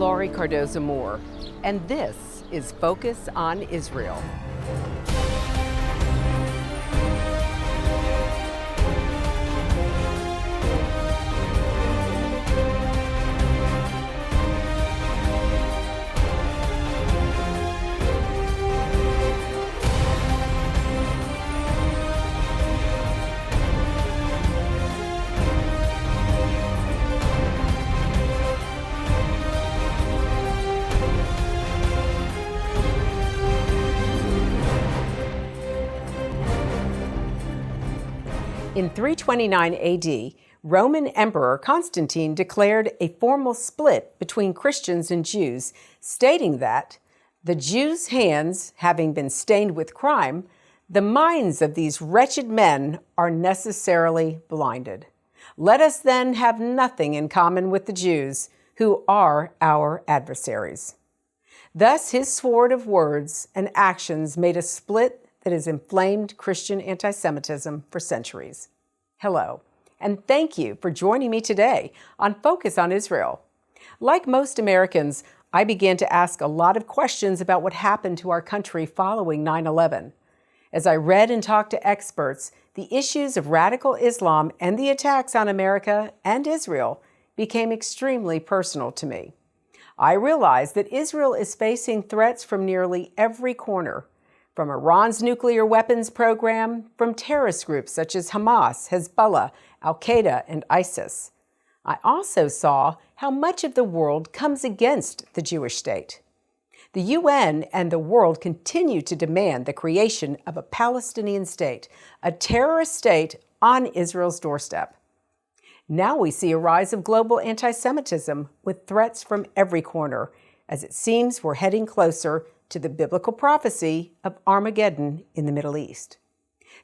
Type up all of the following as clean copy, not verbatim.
Laurie Cardozo-Moore, and this is Focus on Israel. In 329 AD, Roman Emperor Constantine declared a formal split between Christians and Jews, stating that the Jews' hands having been stained with crime, the minds of these wretched men are necessarily blinded. Let us then have nothing in common with the Jews, who are our adversaries. Thus, his sword of words and actions made a split that has inflamed Christian antisemitism for centuries. Hello, and thank you for joining me today on Focus on Israel. Like most Americans, I began to ask a lot of questions about what happened to our country following 9/11. As I read and talked to experts, the issues of radical Islam and the attacks on America and Israel became extremely personal to me. I realized that Israel is facing threats from nearly every corner, from Iran's nuclear weapons program, from terrorist groups such as Hamas, Hezbollah, Al-Qaeda, and ISIS. I also saw how much of the world comes against the Jewish state. The UN and the world continue to demand the creation of a Palestinian state, a terrorist state on Israel's doorstep. Now we see a rise of global antisemitism with threats from every corner, as it seems we're heading closer to the biblical prophecy of Armageddon in the Middle East.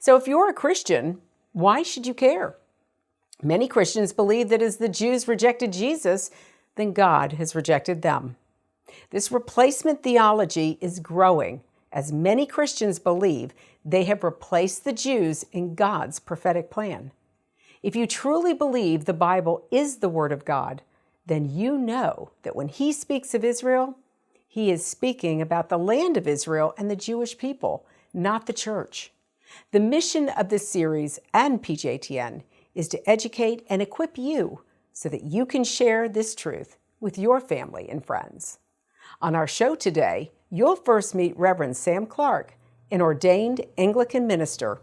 So if you're a Christian, why should you care? Many Christians believe that as the Jews rejected Jesus, then God has rejected them. This replacement theology is growing as many Christians believe they have replaced the Jews in God's prophetic plan. If you truly believe the Bible is the Word of God, then you know that when He speaks of Israel, He is speaking about the land of Israel and the Jewish people, not the church. The mission of this series and PJTN is to educate and equip you so that you can share this truth with your family and friends. On our show today, you'll first meet Reverend Sam Clark, an ordained Anglican minister.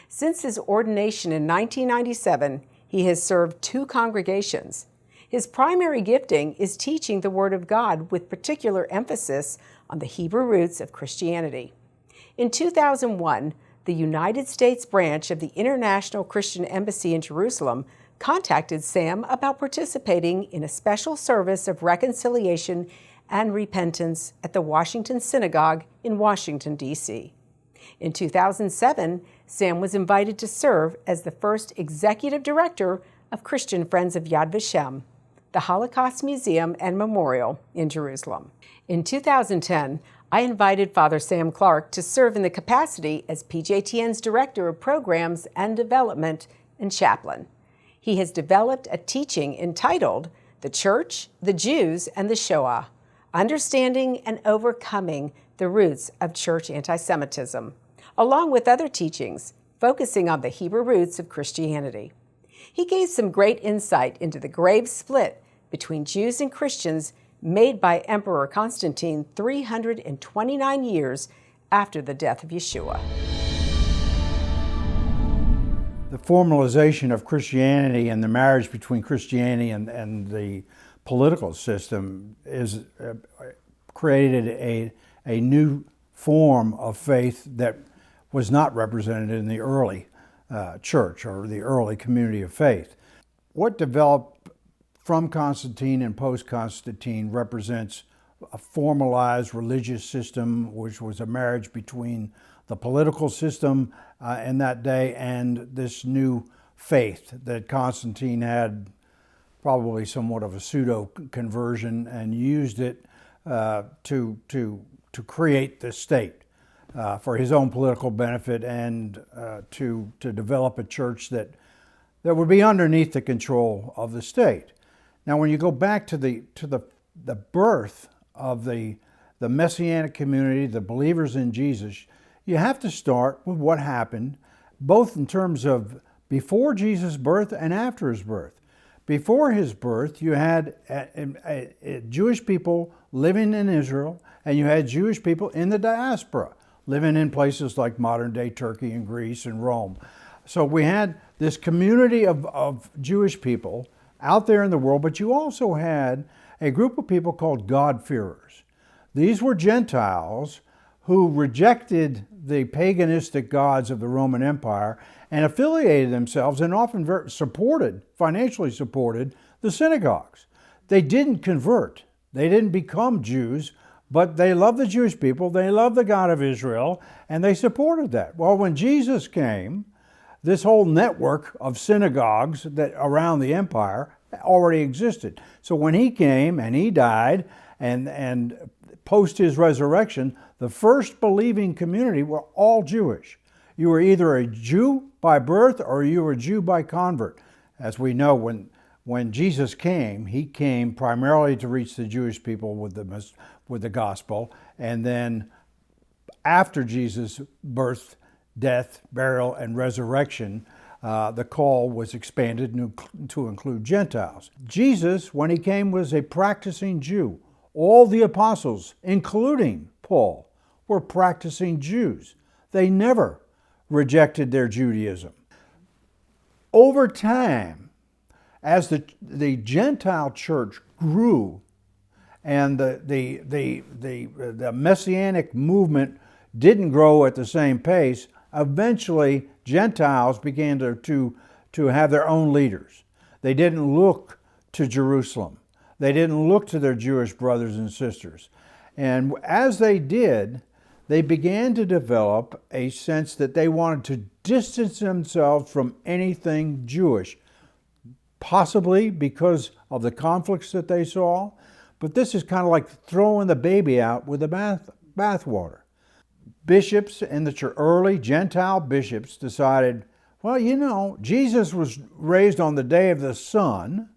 Since his ordination in 1997, he has served 2 congregations. His primary gifting is teaching the Word of God with particular emphasis on the Hebrew roots of Christianity. In 2001, the United States branch of the International Christian Embassy in Jerusalem contacted Sam about participating in a special service of reconciliation and repentance at the Washington Synagogue in Washington, D.C. In 2007, Sam was invited to serve as the first executive director of Christian Friends of Yad Vashem, the Holocaust Museum and Memorial in Jerusalem. In 2010, I invited Father Sam Clark to serve in the capacity as PJTN's Director of Programs and Development and Chaplain. He has developed a teaching entitled The Church, the Jews, and the Shoah: Understanding and Overcoming the Roots of Church Antisemitism, along with other teachings focusing on the Hebrew roots of Christianity. He gave some great insight into the grave split between Jews and Christians made by Emperor Constantine 329 years after the death of Yeshua. The formalization of Christianity and the marriage between Christianity and the political system is created a new form of faith that was not represented in the early church or the early community of faith. What developed from Constantine and post-Constantine represents a formalized religious system, which was a marriage between the political system in that day and this new faith that Constantine had, probably somewhat of a pseudo-conversion, and used it to create the state for his own political benefit and to develop a church that would be underneath the control of the state. Now, when you go back to the birth of the Messianic community, the believers in Jesus, you have to start with what happened, both in terms of before Jesus' birth and after his birth. Before his birth, you had Jewish people living in Israel, and you had Jewish people in the diaspora, living in places like modern-day Turkey and Greece and Rome. So we had this community of Jewish people out there in the world, but you also had a group of people called God-fearers. These were Gentiles who rejected the paganistic gods of the Roman Empire and affiliated themselves and often financially supported the synagogues. They didn't convert. They didn't become Jews, but they loved the Jewish people, they loved the God of Israel, and they supported that. Well, when Jesus came, this whole network of synagogues that around the empire already existed. So when he came and he died, and post his resurrection, the first believing community were all Jewish. You were either a Jew by birth or you were a Jew by convert. As we know, when Jesus came, he came primarily to reach the Jewish people with the gospel, and then after Jesus' birth, death, burial, and resurrection, the call was expanded to include Gentiles. Jesus, when he came, was a practicing Jew. All the apostles, including Paul, were practicing Jews. They never rejected their Judaism. Over time, as the Gentile church grew and the Messianic movement didn't grow at the same pace, eventually Gentiles began to have their own leaders. They didn't look to Jerusalem. They didn't look to their Jewish brothers and sisters. And as they did, they began to develop a sense that they wanted to distance themselves from anything Jewish, possibly because of the conflicts that they saw. But this is kind of like throwing the baby out with the bathwater. Bishops in the church, early Gentile bishops, decided, well, you know, Jesus was raised on the day of the sun,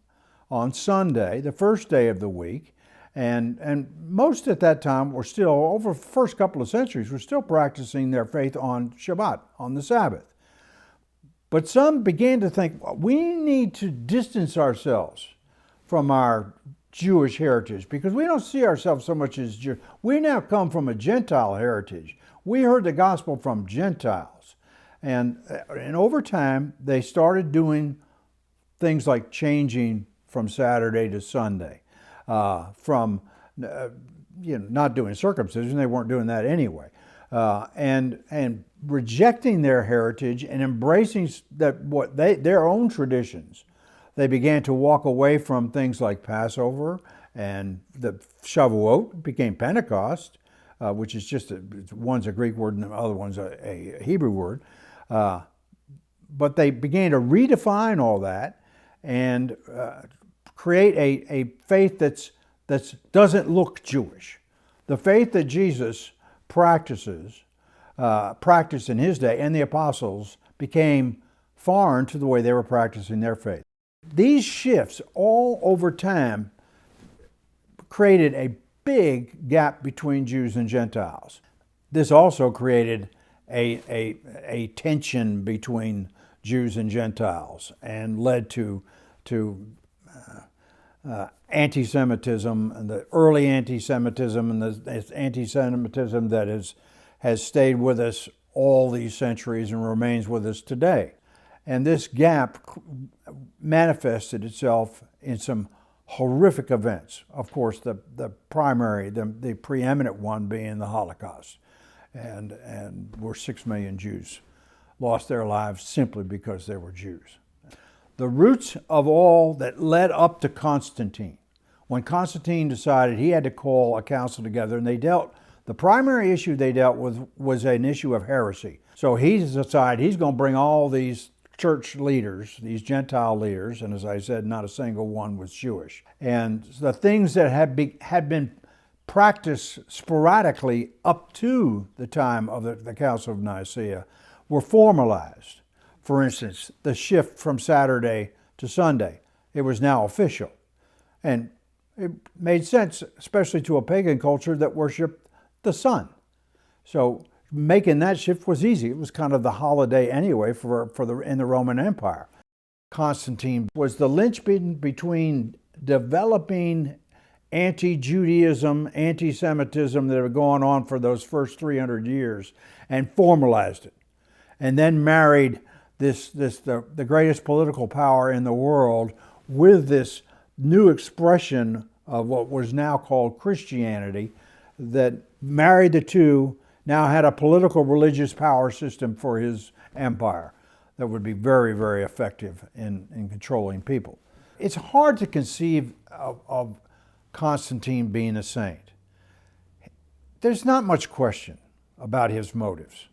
on Sunday, the first day of the week, and most at that time were still, over the first couple of centuries, were still practicing their faith on Shabbat, on the Sabbath. But some began to think, well, we need to distance ourselves from our Jewish heritage because we don't see ourselves so much as Jews. We now come from a Gentile heritage. We heard the gospel from Gentiles. And over time, they started doing things like changing from Saturday to Sunday, from not doing circumcision. They weren't doing that anyway, and rejecting their heritage and embracing their own traditions. They began to walk away from things like Passover, and the Shavuot became Pentecost, which is just one's a Greek word and the other one's a Hebrew word. But they began to redefine all that and create a faith that doesn't look Jewish. The faith that Jesus practiced in his day, and the apostles, became foreign to the way they were practicing their faith. These shifts all over time created a big gap between Jews and Gentiles. This also created a tension between Jews and Gentiles and led to anti-Semitism, and the early anti-Semitism, and the anti-Semitism that has stayed with us all these centuries and remains with us today. And this gap manifested itself in some horrific events. Of course, the preeminent one being the Holocaust, and where 6 million Jews lost their lives simply because they were Jews. The roots of all that led up to Constantine, when Constantine decided he had to call a council together, and the primary issue they dealt with was an issue of heresy. So he decided he's going to bring all these church leaders, these Gentile leaders, and as I said, not a single one was Jewish. And the things that had been practiced sporadically up to the time of the Council of Nicaea were formalized. For instance, the shift from Saturday to Sunday, it was now official. And it made sense, especially to a pagan culture that worshiped the sun. So making that shift was easy. It was kind of the holiday anyway in the Roman Empire. Constantine was the linchpin between developing anti-Judaism, anti-Semitism that had gone on for those first 300 years and formalized it. And then married the greatest political power in the world with this new expression of what was now called Christianity, that married the two, now had a political religious power system for his empire that would be very, very effective in controlling people. It's hard to conceive of Constantine being a saint. There's not much question about his motives.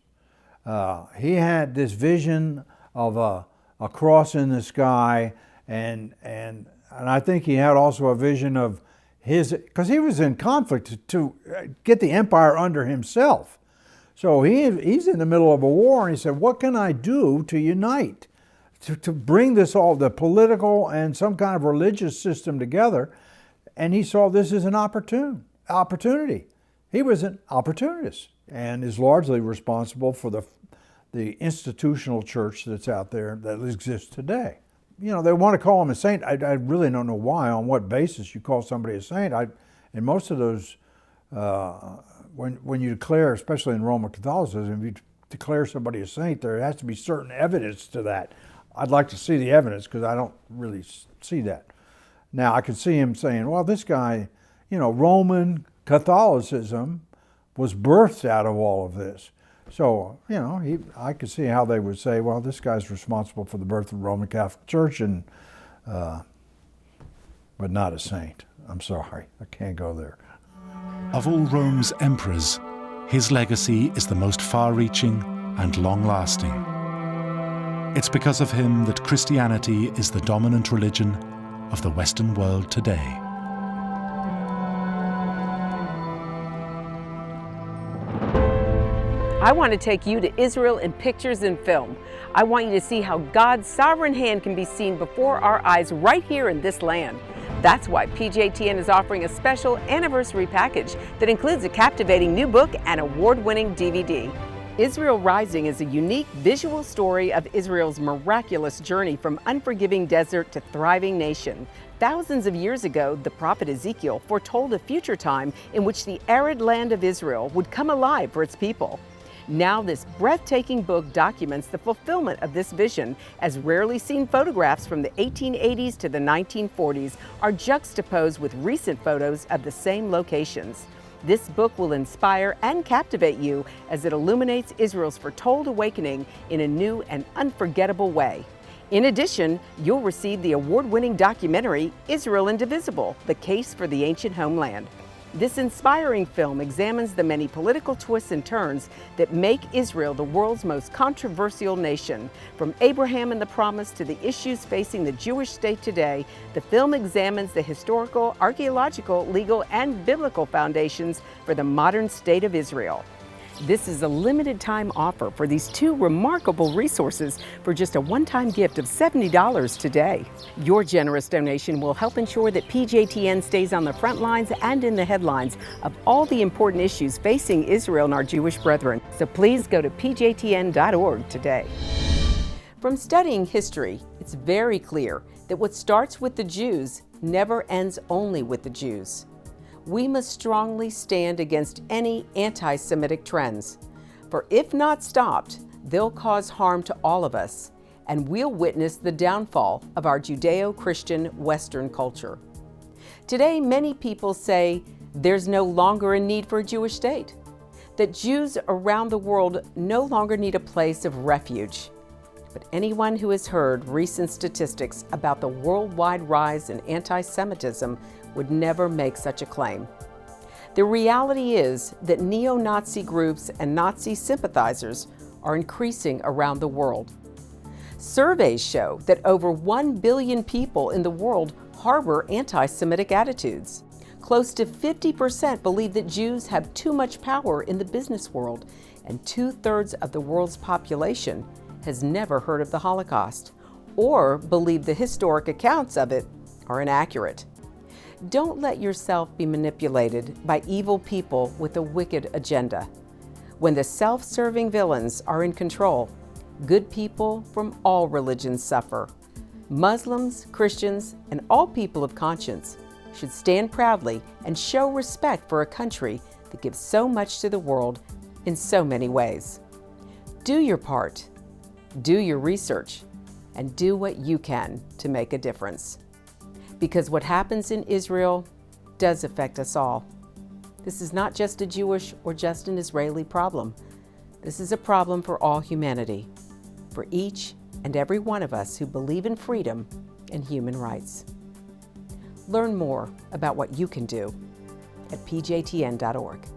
He had this vision of a cross in the sky, and I think he had also a vision of because he was in conflict to get the empire under himself. So he's in the middle of a war, and he said, what can I do to unite, to bring this all, the political and some kind of religious system together? And he saw this as an opportunity. He was an opportunist and is largely responsible for the institutional church that's out there that exists today. You know, they want to call him a saint. I really don't know why, on what basis you call somebody a saint. In most of those, when you declare, especially in Roman Catholicism, if you declare somebody a saint, there has to be certain evidence to that. I'd like to see the evidence because I don't really see that. Now, I could see him saying, well, this guy, you know, Roman Catholicism was birthed out of all of this. So, you know, I could see how they would say, well, this guy's responsible for the birth of the Roman Catholic Church, but not a saint. I'm sorry, I can't go there. Of all Rome's emperors, his legacy is the most far-reaching and long-lasting. It's because of him that Christianity is the dominant religion of the Western world today. I want to take you to Israel in pictures and film. I want you to see how God's sovereign hand can be seen before our eyes right here in this land. That's why PJTN is offering a special anniversary package that includes a captivating new book and award-winning DVD. Israel Rising is a unique visual story of Israel's miraculous journey from unforgiving desert to thriving nation. Thousands of years ago, the prophet Ezekiel foretold a future time in which the arid land of Israel would come alive for its people. Now this breathtaking book documents the fulfillment of this vision, as rarely seen photographs from the 1880s to the 1940s are juxtaposed with recent photos of the same locations. This book will inspire and captivate you as it illuminates Israel's foretold awakening in a new and unforgettable way. In addition, you'll receive the award-winning documentary, Israel Indivisible: The Case for the Ancient Homeland. This inspiring film examines the many political twists and turns that make Israel the world's most controversial nation. From Abraham and the Promise to the issues facing the Jewish state today, the film examines the historical, archaeological, legal, and biblical foundations for the modern state of Israel. This is a limited time offer for these two remarkable resources for just a one-time gift of $70 today. Your generous donation will help ensure that PJTN stays on the front lines and in the headlines of all the important issues facing Israel and our Jewish brethren. So please go to pjtn.org today. From studying history, it's very clear that what starts with the Jews never ends only with the Jews. We must strongly stand against any anti-Semitic trends, for if not stopped, they'll cause harm to all of us, and we'll witness the downfall of our Judeo-Christian Western culture. Today, many people say there's no longer a need for a Jewish state, that Jews around the world no longer need a place of refuge. But anyone who has heard recent statistics about the worldwide rise in anti-Semitism would never make such a claim. The reality is that neo-Nazi groups and Nazi sympathizers are increasing around the world. Surveys show that over 1 billion people in the world harbor anti-Semitic attitudes. Close to 50% believe that Jews have too much power in the business world, and 2/3 of the world's population has never heard of the Holocaust or believe the historic accounts of it are inaccurate. Don't let yourself be manipulated by evil people with a wicked agenda. When the self-serving villains are in control, good people from all religions suffer. Muslims, Christians, and all people of conscience should stand proudly and show respect for a country that gives so much to the world in so many ways. Do your part, do your research, and do what you can to make a difference. Because what happens in Israel does affect us all. This is not just a Jewish or just an Israeli problem. This is a problem for all humanity, for each and every one of us who believe in freedom and human rights. Learn more about what you can do at pjtn.org.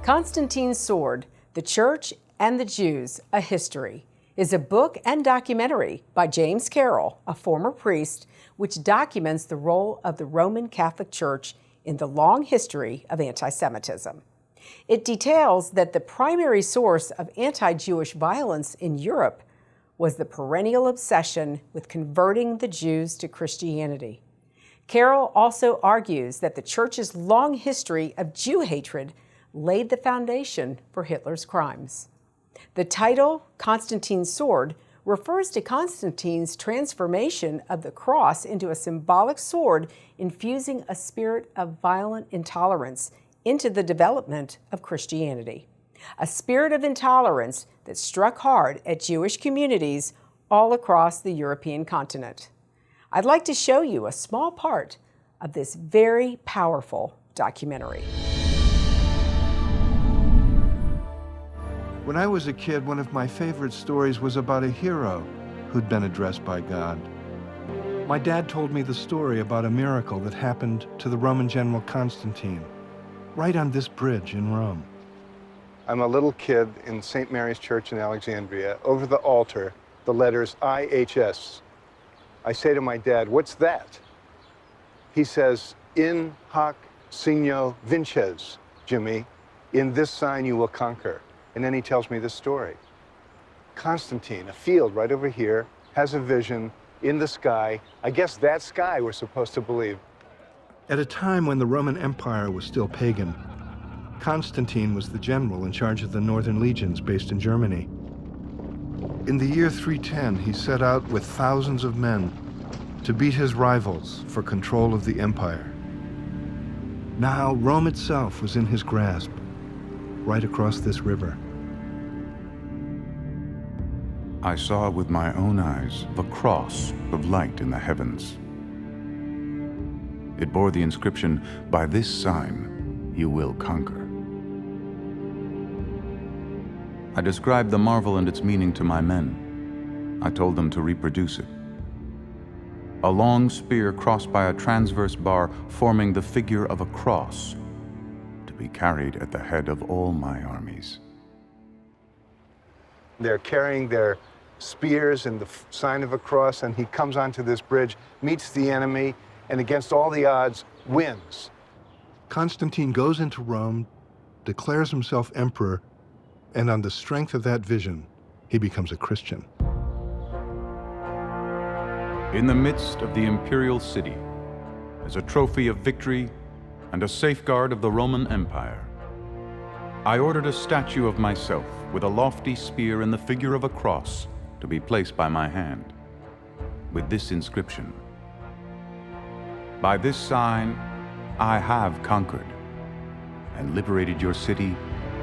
Constantine's Sword, The Church and the Jews, A History, is a book and documentary by James Carroll, a former priest, which documents the role of the Roman Catholic Church in the long history of anti-Semitism. It details that the primary source of anti-Jewish violence in Europe was the perennial obsession with converting the Jews to Christianity. Carroll also argues that the Church's long history of Jew hatred laid the foundation for Hitler's crimes. The title, Constantine's Sword, refers to Constantine's transformation of the cross into a symbolic sword, infusing a spirit of violent intolerance into the development of Christianity. A spirit of intolerance that struck hard at Jewish communities all across the European continent. I'd like to show you a small part of this very powerful documentary. When I was a kid, one of my favorite stories was about a hero who'd been addressed by God. My dad told me the story about a miracle that happened to the Roman general Constantine, right on this bridge in Rome. I'm a little kid in St. Mary's Church in Alexandria. Over the altar, the letters IHS. I say to my dad, "What's that?" He says, "In hoc signo vinces, Jimmy. In this sign you will conquer." And then he tells me this story. Constantine, a field right over here, has a vision in the sky. I guess that sky we're supposed to believe. At a time when the Roman Empire was still pagan, Constantine was the general in charge of the northern legions based in Germany. In the year 310, he set out with thousands of men to beat his rivals for control of the empire. Now Rome itself was in his grasp, right across this river. I saw with my own eyes the cross of light in the heavens. It bore the inscription, "By this sign you will conquer." I described the marvel and its meaning to my men. I told them to reproduce it. A long spear crossed by a transverse bar forming the figure of a cross, to be carried at the head of all my armies. They're carrying their spears and the sign of a cross, and he comes onto this bridge, meets the enemy, and against all the odds, wins. Constantine goes into Rome, declares himself emperor, and on the strength of that vision, he becomes a Christian. In the midst of the imperial city, as a trophy of victory and a safeguard of the Roman Empire, I ordered a statue of myself with a lofty spear in the figure of a cross to be placed by my hand, with this inscription: "By this sign I have conquered and liberated your city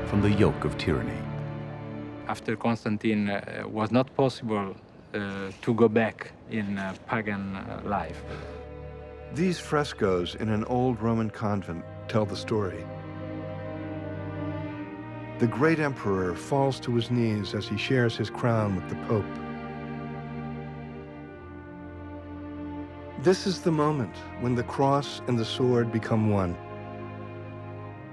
from the yoke of tyranny." After Constantine, it was not possible to go back in pagan life. These frescoes in an old Roman convent tell the story. The great emperor falls to his knees as he shares his crown with the Pope. This is the moment when the cross and the sword become one.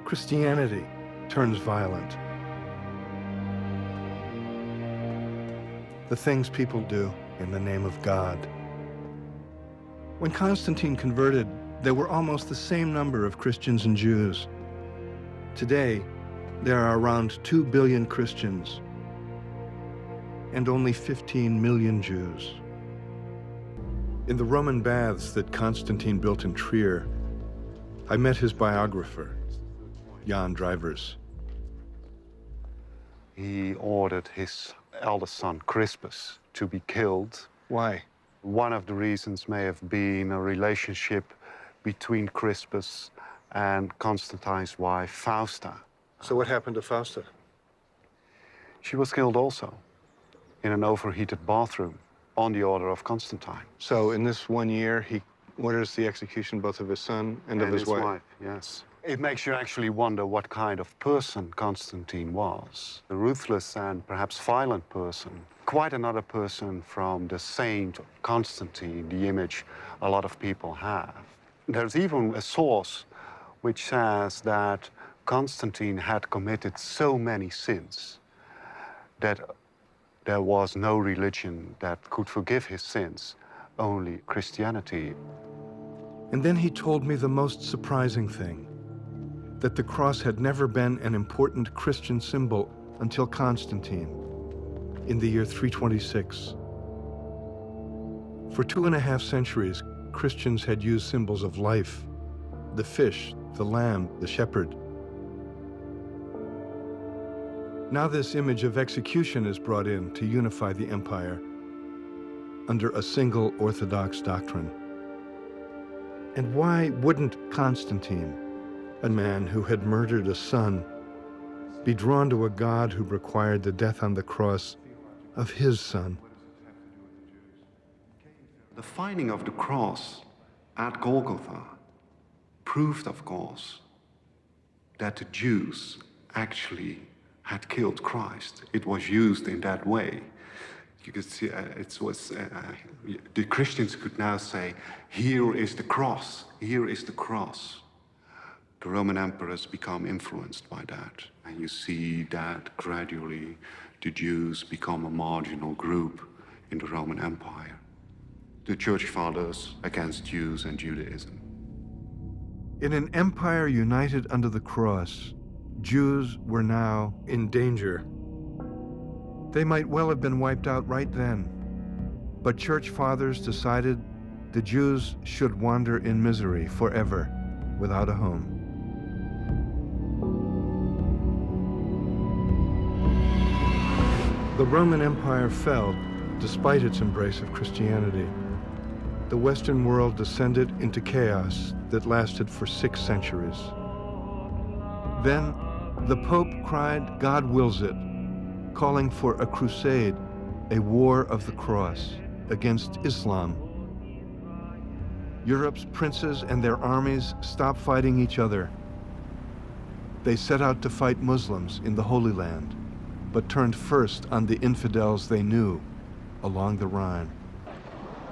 Christianity turns violent. The things people do in the name of God. When Constantine converted, there were almost the same number of Christians and Jews. Today, there are around 2 billion Christians and only 15 million Jews. In the Roman baths that Constantine built in Trier, I met his biographer, Jan Drivers. He ordered his eldest son, Crispus, to be killed. Why? One of the reasons may have been a relationship between Crispus and Constantine's wife, Fausta. So what happened to Fausta? She was killed also in an overheated bathroom on the order of Constantine. So in this 1 year, he orders the execution both of his son and of his wife. Yes. It makes you actually wonder what kind of person Constantine was. A ruthless and perhaps violent person. Quite another person from the saint Constantine, the image a lot of people have. There's even a source which says that Constantine had committed so many sins that there was no religion that could forgive his sins, only Christianity. And then he told me the most surprising thing, that the cross had never been an important Christian symbol until Constantine, in the year 326. For 2.5 centuries, Christians had used symbols of life, the fish, the lamb, the shepherd. Now this image of execution is brought in to unify the empire under a single orthodox doctrine. And why wouldn't Constantine, a man who had murdered a son, be drawn to a God who required the death on the cross of his son? The finding of the cross at Golgotha proved, of course, that the Jews actually had killed Christ. It was used in that way. You could see the Christians could now say, here is the cross, here is the cross. The Roman emperors become influenced by that. And you see that gradually the Jews become a marginal group in the Roman Empire. The church fathers against Jews and Judaism. In an empire united under the cross, Jews were now in danger. They might well have been wiped out right then, but church fathers decided the Jews should wander in misery forever without a home. The Roman Empire fell despite its embrace of Christianity. The Western world descended into chaos that lasted for 6 centuries. Then the Pope cried, "God wills it," calling for a crusade, a war of the cross against Islam. Europe's princes and their armies stopped fighting each other. They set out to fight Muslims in the Holy Land, but turned first on the infidels they knew along the Rhine.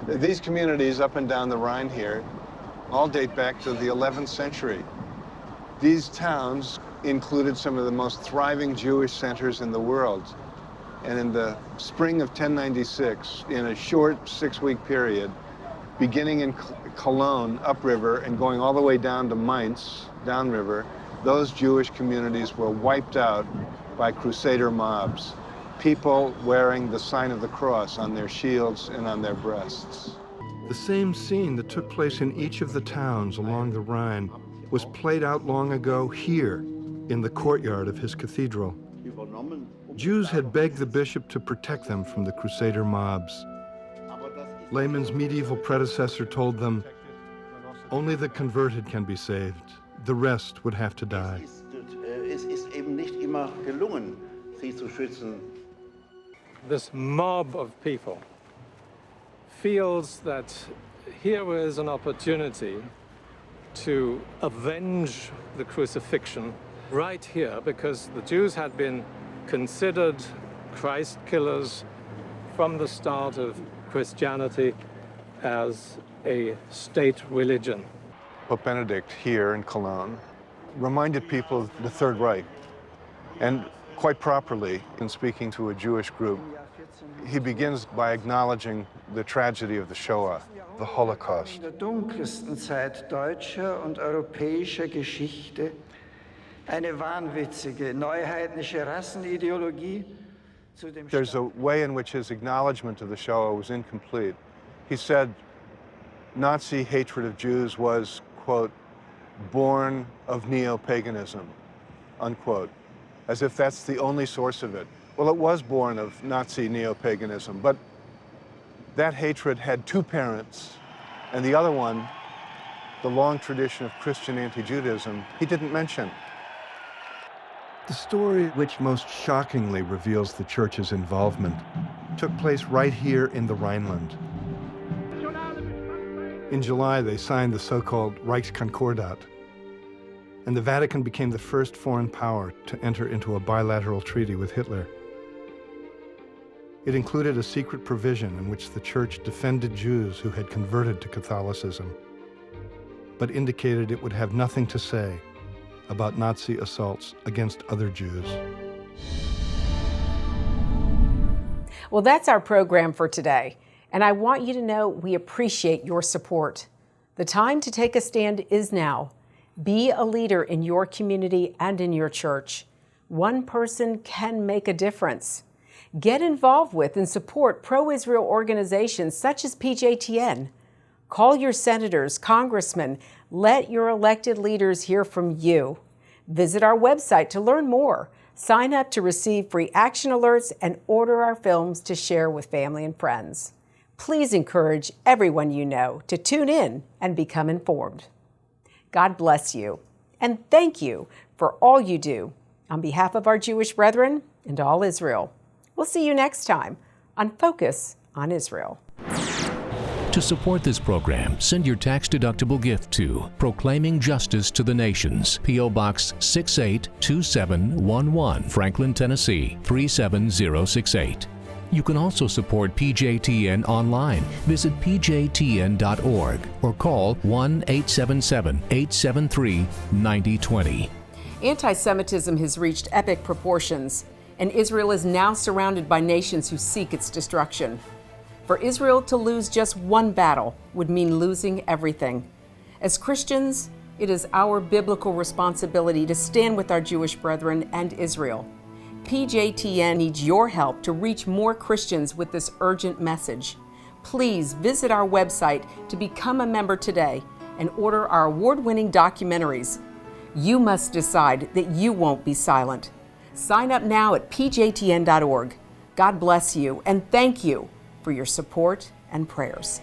These communities up and down the Rhine here all date back to the 11th century. These towns included some of the most thriving Jewish centers in the world. And in the spring of 1096, in a short 6-week period, beginning in Cologne, upriver, and going all the way down to Mainz, downriver, those Jewish communities were wiped out by crusader mobs, people wearing the sign of the cross on their shields and on their breasts. The same scene that took place in each of the towns along the Rhine was played out long ago here in the courtyard of his cathedral. Jews had begged the bishop to protect them from the crusader mobs. Lehmann's medieval predecessor told them, only the converted can be saved. The rest would have to die. This mob of people feels that here is an opportunity to avenge the crucifixion right here, because the Jews had been considered Christ killers from the start of Christianity as a state religion. Pope Benedict here in Cologne reminded people of the Third Reich, and quite properly, in speaking to a Jewish group, he begins by acknowledging the tragedy of the Shoah, the Holocaust. In der dunkelsten Zeit deutscher und europäischer Geschichte eine wahnwitzige, neuheidnische Rassenideologie. There's a way in which his acknowledgement of the Shoah was incomplete. He said, Nazi hatred of Jews was, quote, born of neo-paganism, unquote, as if that's the only source of it. Well, it was born of Nazi neo-paganism, but that hatred had two parents, and the other one, the long tradition of Christian anti-Judaism, he didn't mention. The story which most shockingly reveals the church's involvement took place right here in the Rhineland. In July, they signed the so-called Reichskonkordat, and the Vatican became the first foreign power to enter into a bilateral treaty with Hitler. It included a secret provision in which the Church defended Jews who had converted to Catholicism, but indicated it would have nothing to say about Nazi assaults against other Jews. Well, that's our program for today, and I want you to know we appreciate your support. The time to take a stand is now. Be a leader in your community and in your church. One person can make a difference. Get involved with and support pro-Israel organizations such as PJTN. Call your senators, congressmen. Let your elected leaders hear from you. Visit our website to learn more. Sign up to receive free action alerts and order our films to share with family and friends. Please encourage everyone you know to tune in and become informed. God bless you, and thank you for all you do on behalf of our Jewish brethren and all Israel. We'll see you next time on Focus on Israel. To support this program, send your tax-deductible gift to Proclaiming Justice to the Nations, P.O. Box 682711, Franklin, Tennessee 37068. You can also support PJTN online. Visit pjtn.org or call 1-877-873-9020. Antisemitism has reached epic proportions, and Israel is now surrounded by nations who seek its destruction. For Israel to lose just one battle would mean losing everything. As Christians, it is our biblical responsibility to stand with our Jewish brethren and Israel. PJTN needs your help to reach more Christians with this urgent message. Please visit our website to become a member today and order our award-winning documentaries. You must decide that you won't be silent. Sign up now at pjtn.org. God bless you, and thank you for your support and prayers.